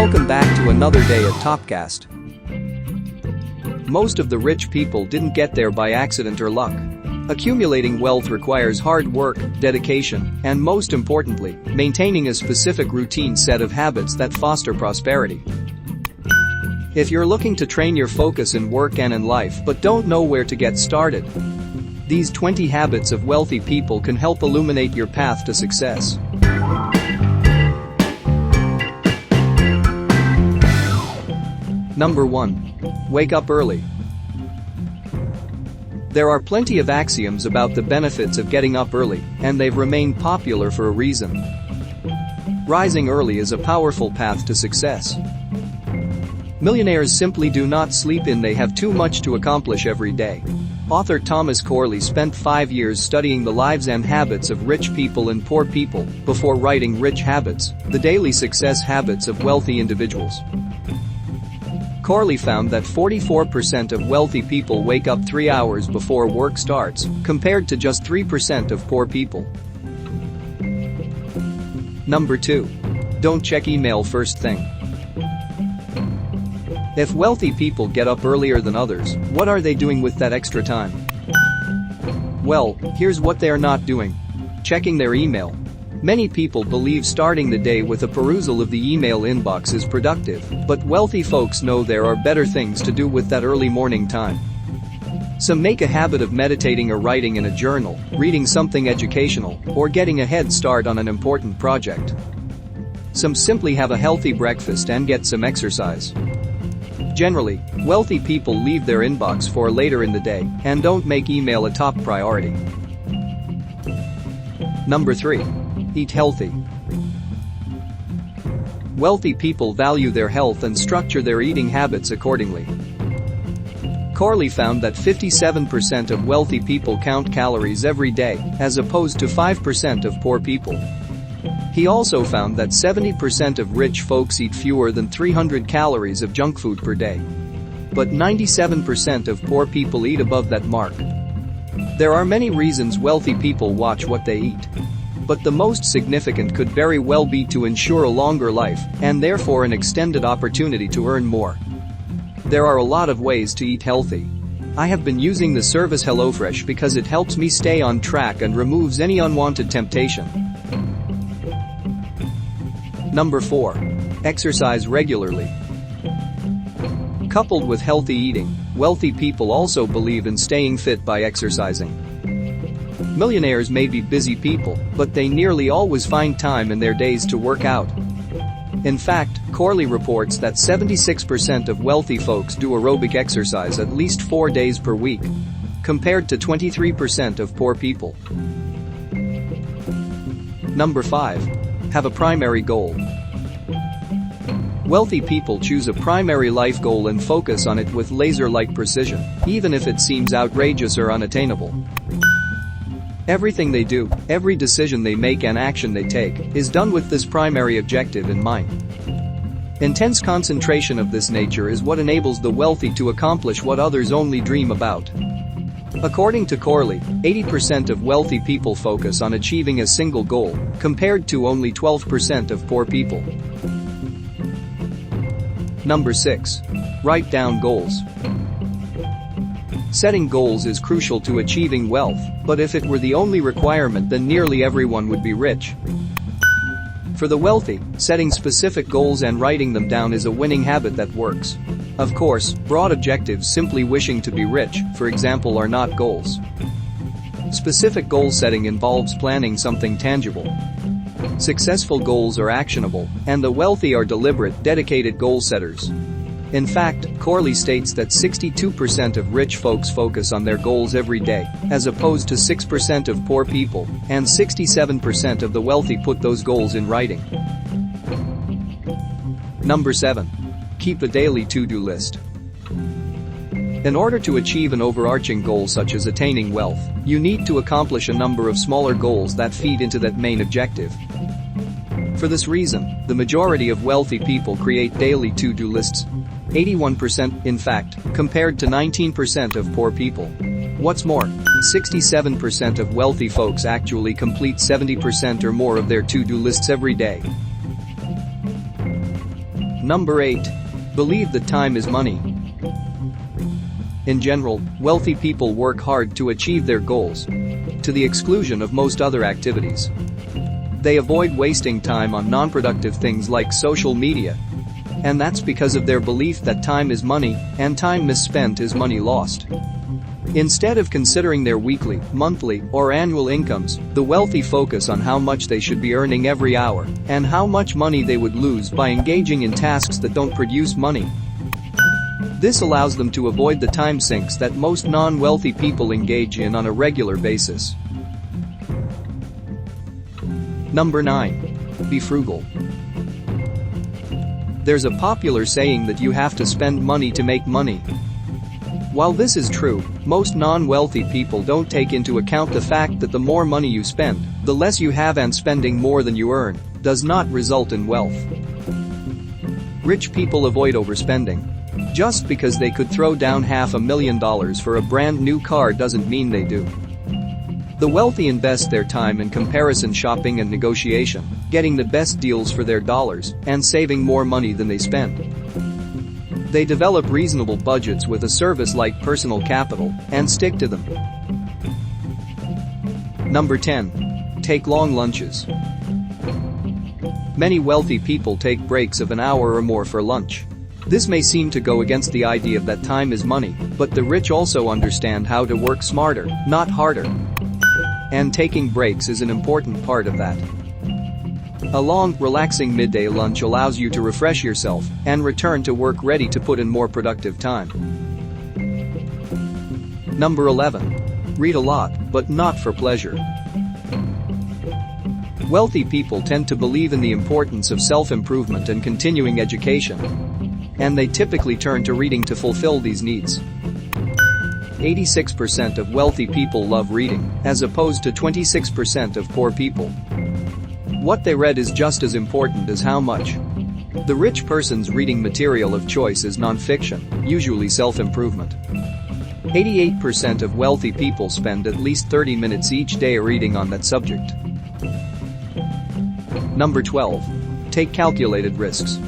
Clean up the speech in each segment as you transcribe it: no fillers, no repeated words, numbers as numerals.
Welcome back to another day at Topcast. Most of the rich people didn't get there by accident or luck. Accumulating wealth requires hard work, dedication, and most importantly, maintaining a specific routine set of habits that foster prosperity. If you're looking to train your focus in work and in life but don't know where to get started, these 20 habits of wealthy people can help illuminate your path to success. Number 1. Wake up early. There are plenty of axioms about the benefits of getting up early, and they've remained popular for a reason. Rising early is a powerful path to success. Millionaires simply do not sleep in, they have too much to accomplish every day. Author Thomas Corley spent 5 years studying the lives and habits of rich people and poor people before writing Rich Habits, the daily success habits of wealthy individuals. Corley found that 44% of wealthy people wake up 3 hours before work starts, compared to just 3% of poor people. Number 2. Don't check email first thing. If wealthy people get up earlier than others, what are they doing with that extra time? Well, here's what they're not doing. Checking their email. Many people believe starting the day with a perusal of the email inbox is productive, but wealthy folks know there are better things to do with that early morning time. Some make a habit of meditating or writing in a journal, reading something educational, or getting a head start on an important project. Some simply have a healthy breakfast and get some exercise. Generally, wealthy people leave their inbox for later in the day and don't make email a top priority. Number 3. Eat healthy. Wealthy people value their health and structure their eating habits accordingly. Corley found that 57% of wealthy people count calories every day, as opposed to 5% of poor people. He also found that 70% of rich folks eat fewer than 300 calories of junk food per day. But 97% of poor people eat above that mark. There are many reasons wealthy people watch what they eat. But the most significant could very well be to ensure a longer life, and therefore an extended opportunity to earn more. There are a lot of ways to eat healthy. I have been using the service HelloFresh because it helps me stay on track and removes any unwanted temptation. Number 4. Exercise regularly. Coupled with healthy eating, wealthy people also believe in staying fit by exercising. Millionaires may be busy people, but they nearly always find time in their days to work out. In fact, Corley reports that 76% of wealthy folks do aerobic exercise at least 4 days per week, compared to 23% of poor people. Number 5. Have a primary goal. Wealthy people choose a primary life goal and focus on it with laser-like precision, even if it seems outrageous or unattainable. Everything they do, every decision they make and action they take, is done with this primary objective in mind. Intense concentration of this nature is what enables the wealthy to accomplish what others only dream about. According to Corley, 80% of wealthy people focus on achieving a single goal, compared to only 12% of poor people. Number 6. Write down goals. Setting goals is crucial to achieving wealth, but if it were the only requirement, then nearly everyone would be rich. For the wealthy, setting specific goals and writing them down is a winning habit that works. Of course, broad objectives simply wishing to be rich, for example, are not goals. Specific goal setting involves planning something tangible. Successful goals are actionable, and the wealthy are deliberate, dedicated goal setters. In fact, Corley states that 62% of rich folks focus on their goals every day, as opposed to 6% of poor people, and 67% of the wealthy put those goals in writing. Number 7. Keep a daily to-do list. In order to achieve an overarching goal such as attaining wealth, you need to accomplish a number of smaller goals that feed into that main objective. For this reason, the majority of wealthy people create daily to-do lists. 81%, in fact, compared to 19% of poor people. What's more, 67% of wealthy folks actually complete 70% or more of their to-do lists every day. Number 8. Believe that time is money. In general, wealthy people work hard to achieve their goals, to the exclusion of most other activities. They avoid wasting time on non-productive things like social media. And that's because of their belief that time is money, and time misspent is money lost. Instead of considering their weekly, monthly, or annual incomes, the wealthy focus on how much they should be earning every hour and how much money they would lose by engaging in tasks that don't produce money. This allows them to avoid the time sinks that most non-wealthy people engage in on a regular basis. Number 9. Be frugal. There's a popular saying that you have to spend money to make money. While this is true, most non-wealthy people don't take into account the fact that the more money you spend, the less you have, and spending more than you earn does not result in wealth. Rich people avoid overspending. Just because they could throw down $500,000 for a brand new car doesn't mean they do. The wealthy invest their time in comparison shopping and negotiation, getting the best deals for their dollars and saving more money than they spend. They develop reasonable budgets with a service like personal capital and stick to them. Number 10. Take long lunches. Many wealthy people take breaks of an hour or more for lunch. This may seem to go against the idea that time is money, but the rich also understand how to work smarter, not harder. And taking breaks is an important part of that. A long, relaxing midday lunch allows you to refresh yourself and return to work ready to put in more productive time. Number 11. Read a lot, but not for pleasure. Wealthy people tend to believe in the importance of self-improvement and continuing education. And they typically turn to reading to fulfill these needs. 86% of wealthy people love reading, as opposed to 26% of poor people. What they read is just as important as how much. The rich person's reading material of choice is non-fiction, usually self-improvement. 88% of wealthy people spend at least 30 minutes each day reading on that subject. Number 12. Take calculated risks.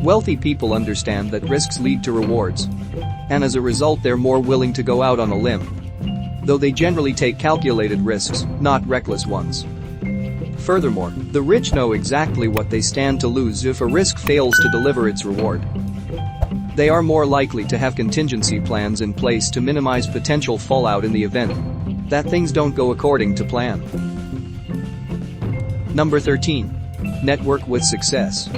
Wealthy people understand that risks lead to rewards. And as a result, they're more willing to go out on a limb. Though they generally take calculated risks, not reckless ones. Furthermore, the rich know exactly what they stand to lose if a risk fails to deliver its reward. They are more likely to have contingency plans in place to minimize potential fallout in the event that things don't go according to plan. Number 13. Network with success.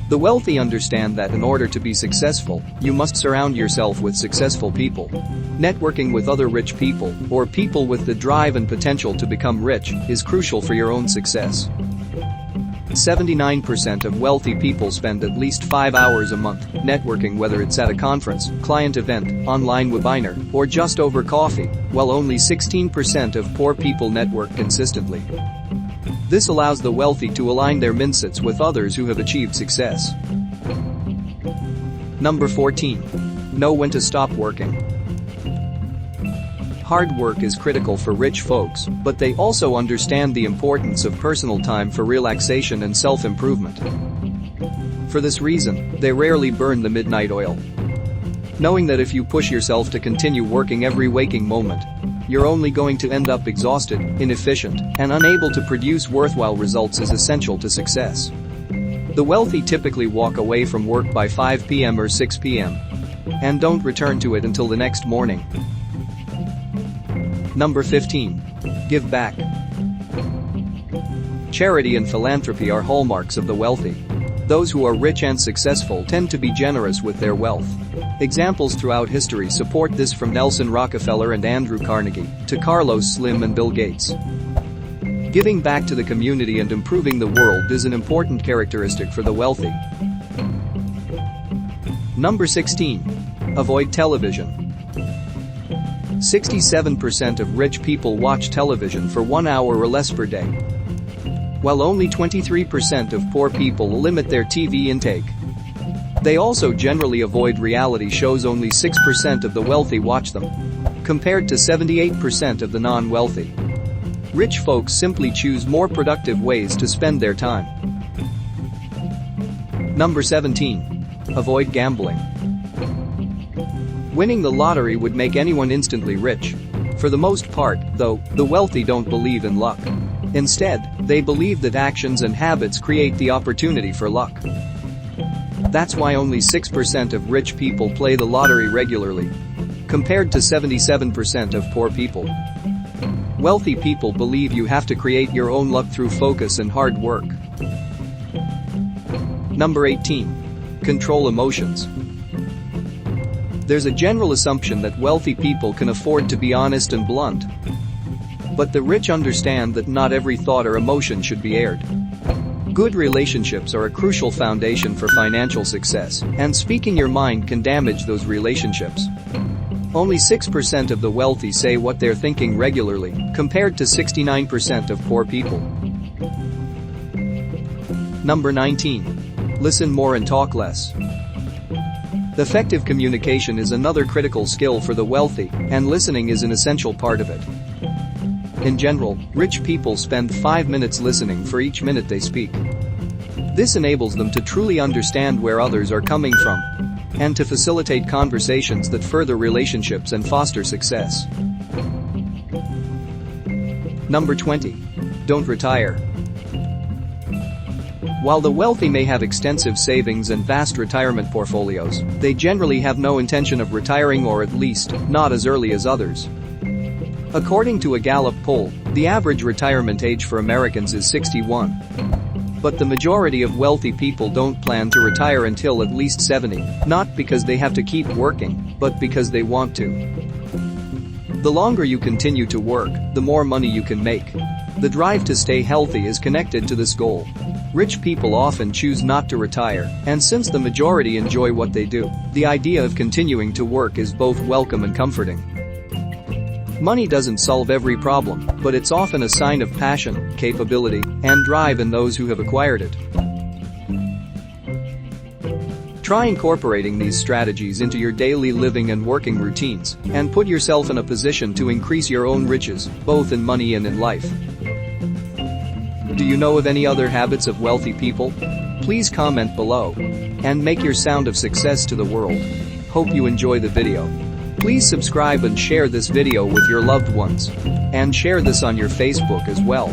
The wealthy understand that in order to be successful, you must surround yourself with successful people. Networking with other rich people, or people with the drive and potential to become rich, is crucial for your own success. 79% of wealthy people spend at least 5 hours a month networking, whether it's at a conference, client event, online webinar, or just over coffee, while only 16% of poor people network consistently. This allows the wealthy to align their mindsets with others who have achieved success. Number 14. Know when to stop working. Hard work is critical for rich folks, but they also understand the importance of personal time for relaxation and self-improvement. For this reason, they rarely burn the midnight oil. Knowing that if you push yourself to continue working every waking moment, you're only going to end up exhausted, inefficient, and unable to produce worthwhile results is essential to success. The wealthy typically walk away from work by 5 p.m. or 6 p.m. and don't return to it until the next morning. Number 15. Give back. Charity and philanthropy are hallmarks of the wealthy. Those who are rich and successful tend to be generous with their wealth. Examples throughout history support this, from Nelson Rockefeller and Andrew Carnegie to Carlos Slim and Bill Gates. Giving back to the community and improving the world is an important characteristic for the wealthy. Number 16. Avoid television. 67% of rich people watch television for 1 hour or less per day, while only 23% of poor people limit their TV intake. They also generally avoid reality shows. Only 6% of the wealthy watch them, compared to 78% of the non-wealthy. Rich folks simply choose more productive ways to spend their time. Number 17. Avoid gambling. Winning the lottery would make anyone instantly rich. For the most part, though, the wealthy don't believe in luck. Instead, they believe that actions and habits create the opportunity for luck. That's why only 6% of rich people play the lottery regularly, compared to 77% of poor people. Wealthy people believe you have to create your own luck through focus and hard work. Number 18. Control emotions. There's a general assumption that wealthy people can afford to be honest and blunt. But the rich understand that not every thought or emotion should be aired. Good relationships are a crucial foundation for financial success, and speaking your mind can damage those relationships. Only 6% of the wealthy say what they're thinking regularly, compared to 69% of poor people. Number 19. Listen more and talk less. Effective communication is another critical skill for the wealthy, and listening is an essential part of it. In general, rich people spend 5 minutes listening for each minute they speak. This enables them to truly understand where others are coming from and to facilitate conversations that further relationships and foster success. Number 20. Don't retire. While the wealthy may have extensive savings and vast retirement portfolios, they generally have no intention of retiring, or at least, not as early as others. According to a Gallup poll, the average retirement age for Americans is 61. But the majority of wealthy people don't plan to retire until at least 70, not because they have to keep working, but because they want to. The longer you continue to work, the more money you can make. The drive to stay healthy is connected to this goal. Rich people often choose not to retire, and since the majority enjoy what they do, the idea of continuing to work is both welcome and comforting. Money doesn't solve every problem, but it's often a sign of passion, capability, and drive in those who have acquired it. Try incorporating these strategies into your daily living and working routines, and put yourself in a position to increase your own riches, both in money and in life. Do you know of any other habits of wealthy people? Please comment below and make your sound of success to the world. Hope you enjoy the video. Please subscribe and share this video with your loved ones. And share this on your Facebook as well.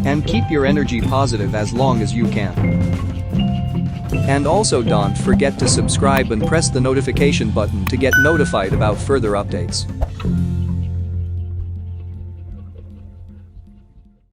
And keep your energy positive as long as you can. And also don't forget to subscribe and press the notification button to get notified about further updates.